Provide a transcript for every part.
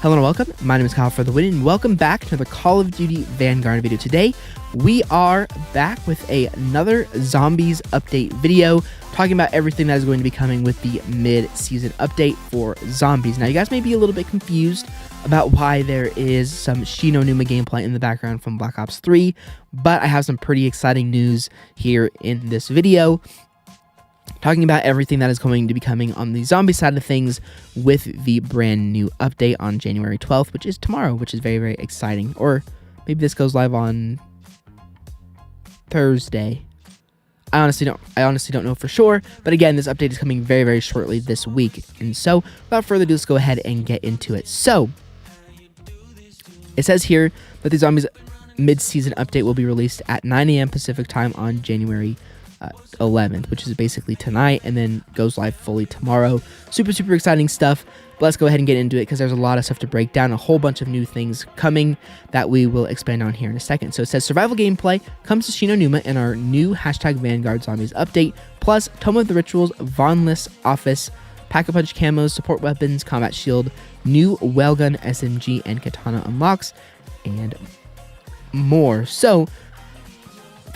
Hello and welcome, my name is Kyle FtW and welcome back to the Call of Duty Vanguard video. Today, we are back with another Zombies update video, talking about everything that is going to be coming with the mid-season update for Zombies. Now, you guys may be a little bit confused about why there is some Shi No Numa gameplay in the background from Black Ops 3, but I have some pretty exciting news here in this video, talking about everything that is going to be coming on the zombie side of things with the brand new update on January 12th, which is tomorrow, which is very, very exciting. Or maybe this goes live on Thursday. I honestly don't know for sure, but again, this update is coming very, very shortly this week. And so, without further ado, let's go ahead and get into it. So, it says here that the Zombies mid-season update will be released at 9 a.m. Pacific time on January 11th, which is basically tonight, and then goes live fully tomorrow. Super exciting stuff, but let's go ahead and get into it because there's a lot of stuff to break down, a whole bunch of new things coming that we will expand on here in a second. So it says survival gameplay comes to Shi No Numa in our new #Vanguard Zombies update, plus Tome of the Rituals, Vonless Office, Pack-A-Punch Camos, support weapons, combat shield, new Wellgun, SMG, and Katana unlocks, and more. So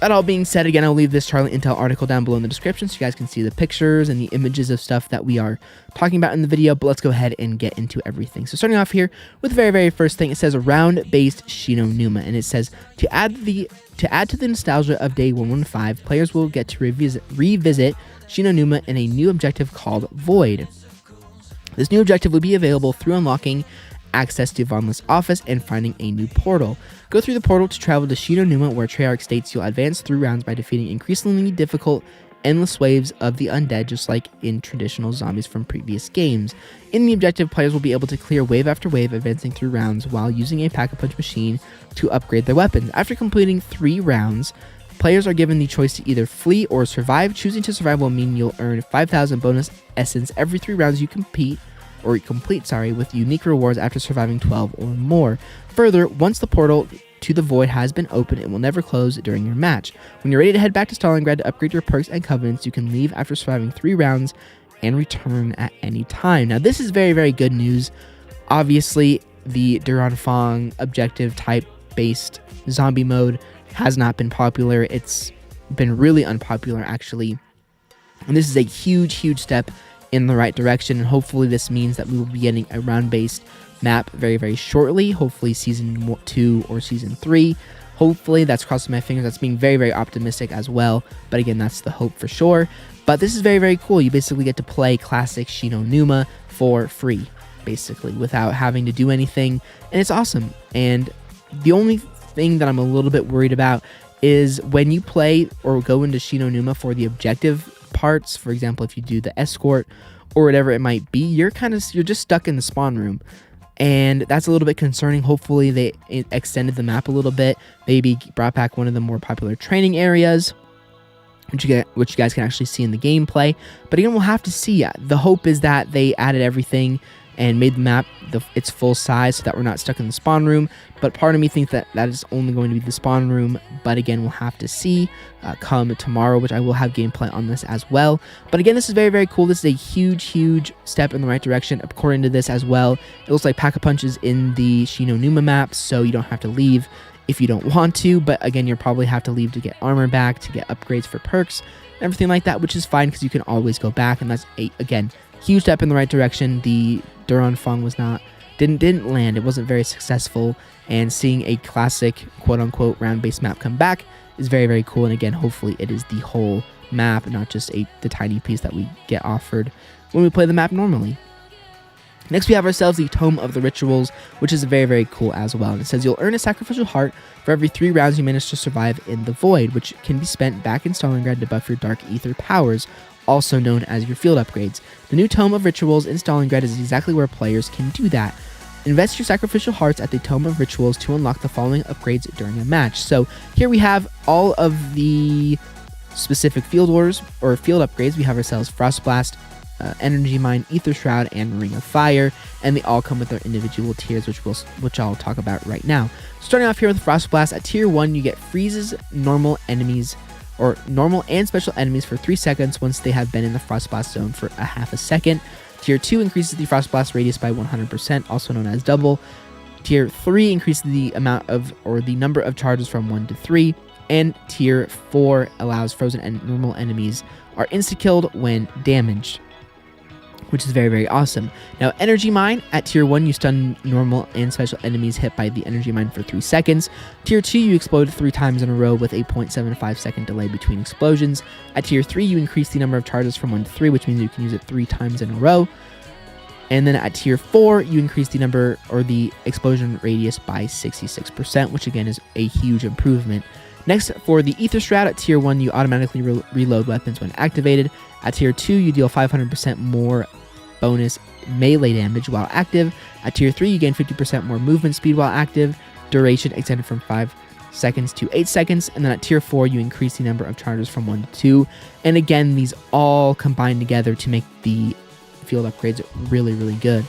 that all being said, again, I'll leave this Charlie Intel article down below in the description so you guys can see the pictures and the images of stuff that we are talking about in the video, but let's go ahead and get into everything. So starting off here with the very first thing, it says round-based Shi No Numa, and it says to add to the nostalgia of day 115, players will get to revisit Shi No Numa in a new objective called Void. This new objective will be available through unlocking access to Vonless Office and finding a new portal. Go through the portal to travel to Shi No Numa, where Treyarch states you'll advance through rounds by defeating increasingly difficult, endless waves of the undead, just like in traditional zombies from previous games. In the objective, players will be able to clear wave after wave, advancing through rounds while using a Pack-A-Punch machine to upgrade their weapons. After completing 3 rounds, players are given the choice to either flee or survive. Choosing to survive will mean you'll earn 5,000 bonus essence every 3 rounds you complete, with unique rewards after surviving 12 or more. Further, once the portal to the Void has been opened, it will never close during your match. When you're ready to head back to Stalingrad to upgrade your perks and covenants, you can leave after surviving 3 rounds and return at any time. Now, this is very good news. Obviously, the Duran Fong objective type based zombie mode has not been popular. It's been really unpopular, actually. And this is a huge step in the right direction, and hopefully this means that we will be getting a round-based map very shortly, hopefully season 2 or season 3. Hopefully, that's crossing my fingers. That's being very optimistic as well, but again, that's the hope for sure. But this is very cool. You basically get to play classic Shi No Numa for free, basically, without having to do anything, and it's awesome. And the only thing that I'm a little bit worried about is when you play or go into Shi No Numa for the objective parts. For example, if you do the escort or whatever it might be, you're just stuck in the spawn room, and that's a little bit concerning. Hopefully they extended the map a little bit, maybe brought back one of the more popular training areas, which you guys can actually see in the gameplay. But again, we'll have to see. The hope is that they added everything and made the map its full size so that we're not stuck in the spawn room. But part of me thinks that is only going to be the spawn room. But again, we'll have to see come tomorrow, which I will have gameplay on this as well. But again, this is very cool. This is a huge step in the right direction. According to this as well, it looks like Pack-A-Punch is in the Shi No Numa map, so you don't have to leave if you don't want to. But again, you'll probably have to leave to get armor back, to get upgrades for perks, and everything like that, which is fine because you can always go back. And that's again, huge step in the right direction. The Duran Fong didn't land. It wasn't very successful, and seeing a classic quote-unquote round-based map come back is very cool. And again, hopefully it is the whole map, not just the tiny piece that we get offered when we play the map normally. Next, we have ourselves the Tome of the Rituals, which is very cool as well. And it says you'll earn a sacrificial heart for every 3 rounds you manage to survive in the Void, which can be spent back in Stalingrad to buff your Dark Ether powers, also known as your field upgrades. The new Tome of Rituals in Stalingrad is exactly where players can do that. Invest your sacrificial hearts at the Tome of Rituals to unlock the following upgrades during a match. So here we have all of the specific field orders or field upgrades. We have ourselves Frost Blast, Energy Mine, Ether Shroud, and Ring of Fire, and they all come with their individual tiers, which I'll talk about right now. Starting off here with Frost Blast, at tier 1 you get freezes normal enemies or normal and special enemies for 3 seconds once they have been in the Frost Blast zone for a half a second. Tier 2 increases the Frost Blast radius by 100%, also known as double. Tier 3 increases the amount of, or the number of charges from 1 to 3. And Tier 4 allows frozen and normal enemies are insta-killed when damaged, which is very, very awesome. Now, Energy Mine, at Tier 1, you stun normal and special enemies hit by the Energy Mine for 3 seconds. Tier 2, you explode 3 times in a row with a 0.75 second delay between explosions. At Tier 3, you increase the number of charges from 1 to 3, which means you can use it 3 times in a row. And then at Tier 4, you increase the number or the explosion radius by 66%, which again is a huge improvement. Next, for the Ether Strat, at Tier 1, you automatically reload weapons when activated. At Tier 2, you deal 500% more bonus melee damage while active. At Tier 3, you gain 50% more movement speed while active. Duration extended from 5 seconds to 8 seconds. And then at Tier 4, you increase the number of charges from 1 to 2. And again, these all combine together to make the field upgrades really, really good.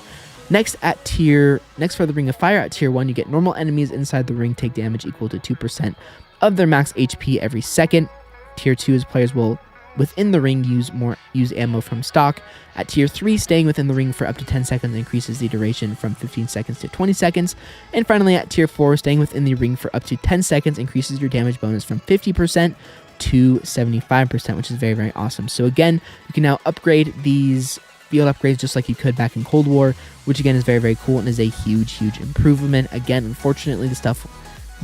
Next, for the Ring of Fire, at Tier 1, you get normal enemies inside the ring take damage equal to 2% of their max HP every second. Tier 2 is players will within the ring use ammo from stock. At Tier 3, staying within the ring for up to 10 seconds increases the duration from 15 seconds to 20 seconds. And finally, at Tier 4, staying within the ring for up to 10 seconds increases your damage bonus from 50% to 75%, which is very, very awesome. So again, you can now upgrade these field upgrades just like you could back in Cold War, which again is very, very cool and is a huge, huge improvement. Again, unfortunately, the stuff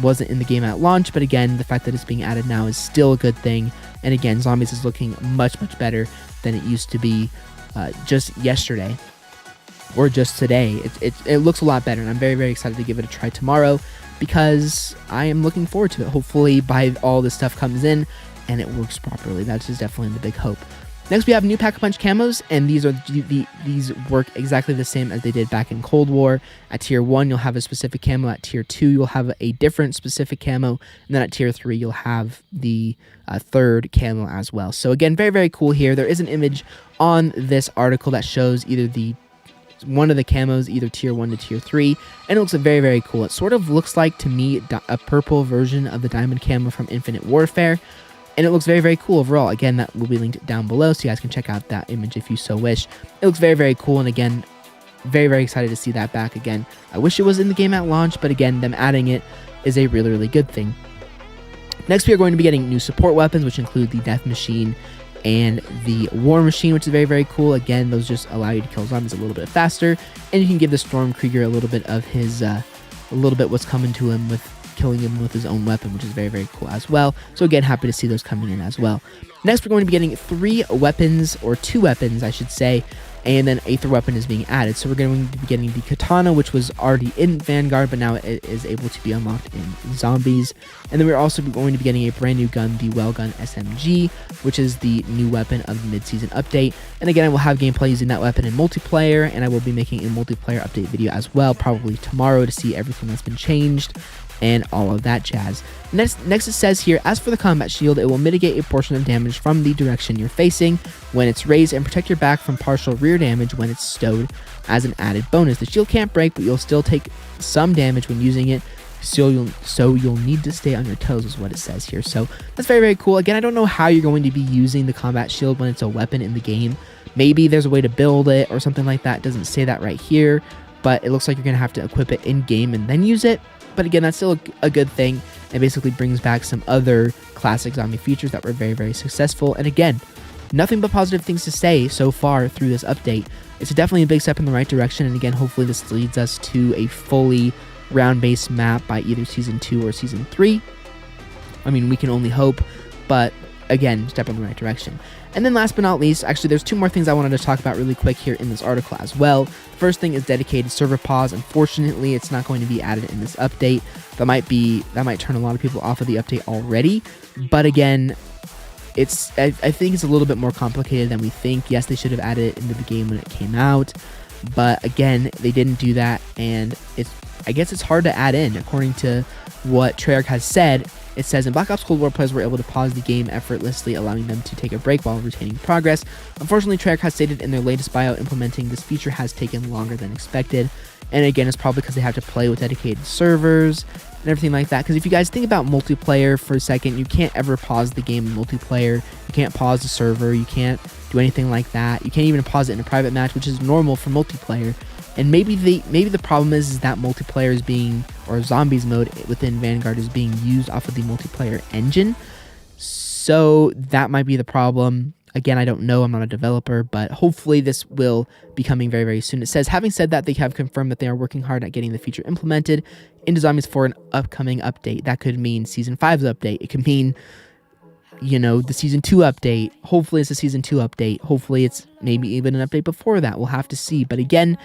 wasn't in the game at launch, but again, the fact that it's being added now is still a good thing. And again, Zombies is looking much, much better than it used to be just yesterday or just today. It looks a lot better, and I'm very, very excited to give it a try tomorrow because I am looking forward to it. Hopefully by all this stuff comes in and it works properly. That's just definitely the big hope. Next, we have new Pack-A-Punch Camos, and these work exactly the same as they did back in Cold War. At Tier 1, you'll have a specific camo. At Tier 2, you'll have a different specific camo. And then at Tier 3, you'll have the third camo as well. So again, very, very cool here. There is an image on this article that shows either one of the camos, either Tier 1 to Tier 3, and it looks very, very cool. It sort of looks like, to me, a purple version of the diamond camo from Infinite Warfare. And it looks very, very cool overall. Again, that will be linked down below, so you guys can check out that image if you so wish. It looks very, very cool, and again, very, very excited to see that back again. I wish it was in the game at launch, but again, them adding it is a really, really good thing. Next, we are going to be getting new support weapons, which include the Death Machine and the War Machine, which is very, very cool. Again, those just allow you to kill zombies a little bit faster, and you can give the Stormkrieger a little bit of his, what's coming to him with killing him with his own weapon, which is very, very cool as well. So again, happy to see those coming in as well. Next, we're going to be getting 3 weapons, or 2 weapons, I should say, and then a 3rd weapon is being added. So we're going to be getting the Katana, which was already in Vanguard, but now it is able to be unlocked in Zombies. And then we're also going to be getting a brand new gun, the Wellgun SMG, which is the new weapon of the mid-season update. And again, I will have gameplay using that weapon in multiplayer, and I will be making a multiplayer update video as well, probably tomorrow, to see everything that's been changed and all of that jazz. Next it says here, as for the combat shield, it will mitigate a portion of damage from the direction you're facing when it's raised and protect your back from partial rear damage when it's stowed as an added bonus. The shield can't break, but you'll still take some damage when using it, so you'll need to stay on your toes, is what it says here. So that's very, very cool. Again, I don't know how you're going to be using the combat shield when it's a weapon in the game. Maybe there's a way to build it or something like that. It doesn't say that right here, but it looks like you're going to have to equip it in game and then use it. But again, that's still a good thing, and basically brings back some other classic zombie features that were very, very successful. And again, nothing but positive things to say so far through this update. It's definitely a big step in the right direction, and again, hopefully this leads us to a fully round-based map by either Season 2 or Season 3. I mean, we can only hope, but again, step in the right direction. And then last but not least, actually there's 2 more things I wanted to talk about really quick here in this article as well. The first thing is dedicated server pause. Unfortunately, it's not going to be added in this update. That might turn a lot of people off of the update already. But again, I think it's a little bit more complicated than we think. Yes, they should have added it into the game when it came out, but again, they didn't do that, and I guess it's hard to add in. According to what Treyarch has said, it says, in Black Ops Cold War, players were able to pause the game effortlessly, allowing them to take a break while retaining progress. Unfortunately, Treyarch has stated in their latest bio, implementing this feature has taken longer than expected. And again, it's probably because they have to play with dedicated servers and everything like that. Because if you guys think about multiplayer for a second, you can't ever pause the game in multiplayer. You can't pause the server. You can't do anything like that. You can't even pause it in a private match, which is normal for multiplayer. And maybe the problem is that multiplayer is being, or zombies mode within Vanguard is being used off of the multiplayer engine. So that might be the problem. Again, I don't know. I'm not a developer, but hopefully this will be coming very, very soon. It says, having said that, they have confirmed that they are working hard at getting the feature implemented into Zombies for an upcoming update. That could mean Season 5's update. It could mean, you know, the Season 2 update. Hopefully it's a Season 2 update. Hopefully it's maybe even an update before that. We'll have to see. But again,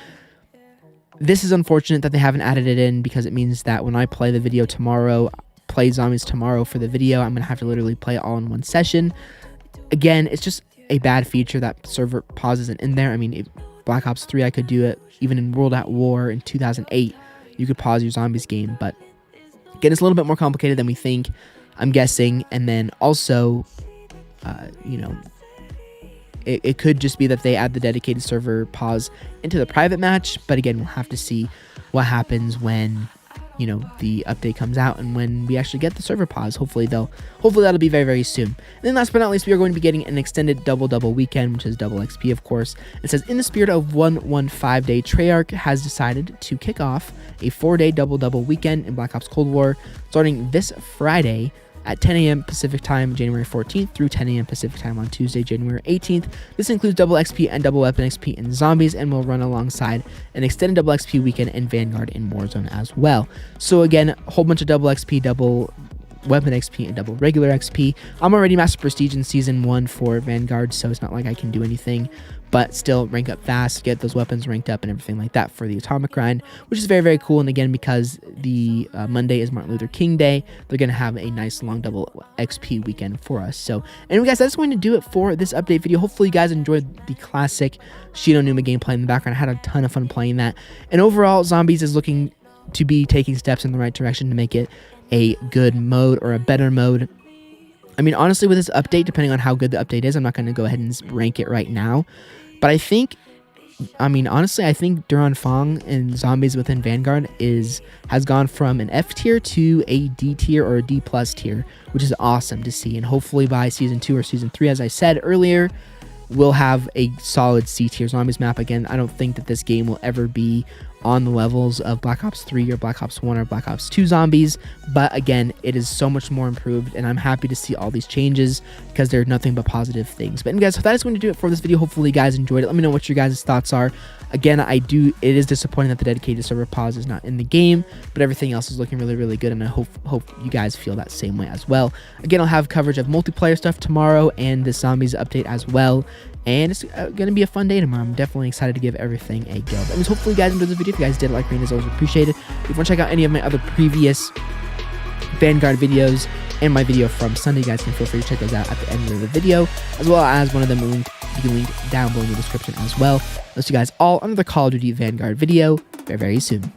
this is unfortunate that they haven't added it in, because it means that when I play the video tomorrow, play Zombies tomorrow for the video, I'm going to have to literally play it all in one session. Again, it's just a bad feature that server pause isn't in there. I mean, if Black Ops 3, I could do it. Even in World at War in 2008, you could pause your Zombies game. But again, it's a little bit more complicated than we think, I'm guessing. And then also, you know, it could just be that they add the dedicated server pause into the private match. But again, we'll have to see what happens when, you know, the update comes out and when we actually get the server pause. Hopefully that'll be very, very soon. And then last but not least, we are going to be getting an extended double weekend, which is double XP, of course. It says, in the spirit of 115 day, Treyarch has decided to kick off a 4-day double weekend in Black Ops Cold War starting this Friday at 10 a.m. Pacific Time, January 14th through 10 a.m. Pacific Time on Tuesday, January 18th. This includes double XP and double weapon XP in Zombies, and will run alongside an extended double XP weekend in Vanguard in Warzone as well. So again, a whole bunch of double XP, double weapon XP, and double regular XP. I'm already Master Prestige in Season 1 for Vanguard, so it's not like I can do anything, but still rank up fast, get those weapons ranked up and everything like that for the Atomic grind, which is very, very cool. And again, because the Monday is Martin Luther King Day, they're going to have a nice long double XP weekend for us. So anyway, guys, that's going to do it for this update video. Hopefully you guys enjoyed the classic Shido Numa gameplay in the background. I had a ton of fun playing that. And overall, Zombies is looking to be taking steps in the right direction to make it a good mode, or a better mode. I mean, honestly, with this update, depending on how good the update is, I'm not going to go ahead and rank it right now. But I think, I mean, honestly, I think Duran Fong and Zombies within Vanguard has gone from an F tier to a D tier or a D plus tier, which is awesome to see. And hopefully by Season 2 or Season 3, as I said earlier, we'll have a solid C tier Zombies map. Again, I don't think that this game will ever be on the levels of Black Ops 3 or Black Ops 1 or Black Ops 2 Zombies, but again, it is so much more improved, and I'm happy to see all these changes because they're nothing but positive things. But anyway, guys, so that is going to do it for this video. Hopefully you guys enjoyed it. Let me know what your guys' thoughts are. Again, it is disappointing that the dedicated server pause is not in the game, but everything else is looking really, really good, and I hope you guys feel that same way as well. Again, I'll have coverage of multiplayer stuff tomorrow and the Zombies update as well. And it's going to be a fun day tomorrow. I'm definitely excited to give everything a go. That means hopefully you guys enjoyed the video. If you guys did, like me, as always, appreciate it. If you want to check out any of my other previous Vanguard videos and my video from Sunday, you guys can feel free to check those out at the end of the video, as well as one of them will be linked down below in the description as well. I'll see you guys all on the Call of Duty Vanguard video very, very soon.